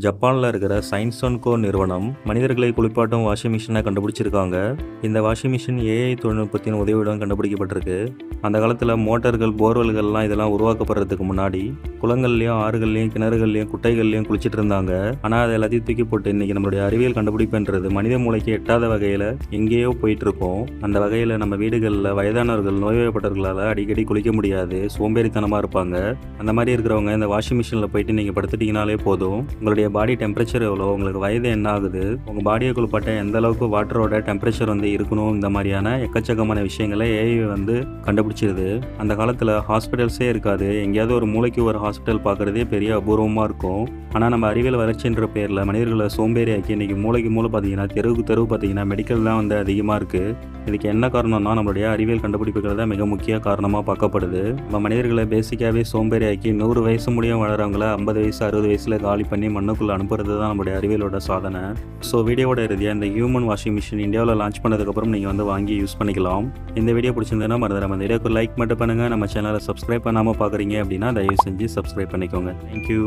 ஜப்பான்ல இருக்கிற science and கோ நிறுவனம் மனிதர்களை குளிப்பாட்டும் வாஷிங் மிஷினை கண்டுபிடிச்சிருக்காங்க. இந்த வாஷிங் மிஷின் ஏஐ தொழில்நுட்பத்தின் உதவியுடன் கண்டுபிடிக்கப்பட்டிருக்கு. அந்த காலத்தில் மோட்டார்கள், போர்வெல்கள்லாம் இதெல்லாம் உருவாக்கப்படுறதுக்கு முன்னாடி குளங்கள்லையும், ஆறுகள்லையும், கிணறுகள்லையும், குட்டைகள்லையும் குளிச்சிட்டு இருந்தாங்க. ஆனால் அதை எல்லாத்தையும் தூக்கி போட்டு இன்னைக்கு நம்மளுடைய அறிவியல் கண்டுபிடிப்புன்றது மனித மூளைக்கு எட்டாத வகையில் எங்கேயோ போயிட்டு இருக்கோம். அந்த வகையில் நம்ம வீடுகளில் வயதானவர்கள், நோய்வாய்ப்பட்டவர்களால் அடிக்கடி குளிக்க முடியாது, சோம்பேறித்தனமாக இருப்பாங்க. அந்த மாதிரி இருக்கிறவங்க இந்த வாஷிங் மிஷினில் போயிட்டு நீங்கள் படுத்துட்டீங்கனாலே போதும். உங்களுடைய பாடி டெம்பரேச்சர் எவ்வளோ, உங்களுக்கு வயது என்ன ஆகுது, உங்கள் பாடியை குளிப்பாட்ட எந்த அளவுக்கு வாட்டரோட டெம்பரேச்சர் இருக்கணும், இந்த மாதிரியான எக்கச்சக்கமான விஷயங்களை ஏஐ கண்டுபிடிச்சிருது. அந்த காலத்தில் ஹாஸ்பிட்டல்ஸே இருக்காது. எங்கேயாவது ஒரு மூளைக்கு ஒரு ஹாஸ்பிட்டல் பார்க்குறதே பெரிய அபூர்வமாக இருக்கும். ஆனால் நம்ம அறிவியல் வளர்ச்சின்ற பேரில் மனிதர்களை சோம்பேறி ஆக்கி இன்றைக்கி மூளைக்கு மூளை பார்த்தீங்கன்னா, தெருவுக்கு தெருவு பார்த்தீங்கன்னா மெடிக்கல் தான் அதிகமாக இருக்குது. இதுக்கு என்ன காரணம்னா நம்மளுடைய அறிவியல் கண்டுபிடிப்புகள் தான் மிக முக்கிய காரணமாக பார்க்கப்படுது. நம்ம மனிதர்களை பேசிக்காகவே சோம்பேறி ஆக்கி 100 வயசு முடியும் வளரவங்கள 50 வயசு 60 வயசில் காலி பண்ணி மண்ணுக்குள்ளே அனுப்புறது தான் நம்மளுடைய அறிவியலோட சாதனை. ஸோ வீடியோவோட இறுதியாக இந்த ஹியூமன் வாஷிங் மிஷின் இந்தியாவில் லான்ச் பண்ணதுக்கப்புறம் நீங்கள் வாங்கி யூஸ் பண்ணிக்கலாம். இந்த வீடியோ பிடிச்சிருந்ததுன்னா மறந்துடாம இந்த வீடியோக்கு லைக் மட்டும் பண்ணுங்கள். நம்ம சேனலை சப்ஸ்கிரைப் பண்ணாமல் பார்க்குறீங்க அப்படின்னா தயவு செஞ்சு சப்ஸ்கிரைப் பண்ணிக்கோங்க. தேங்க்யூ.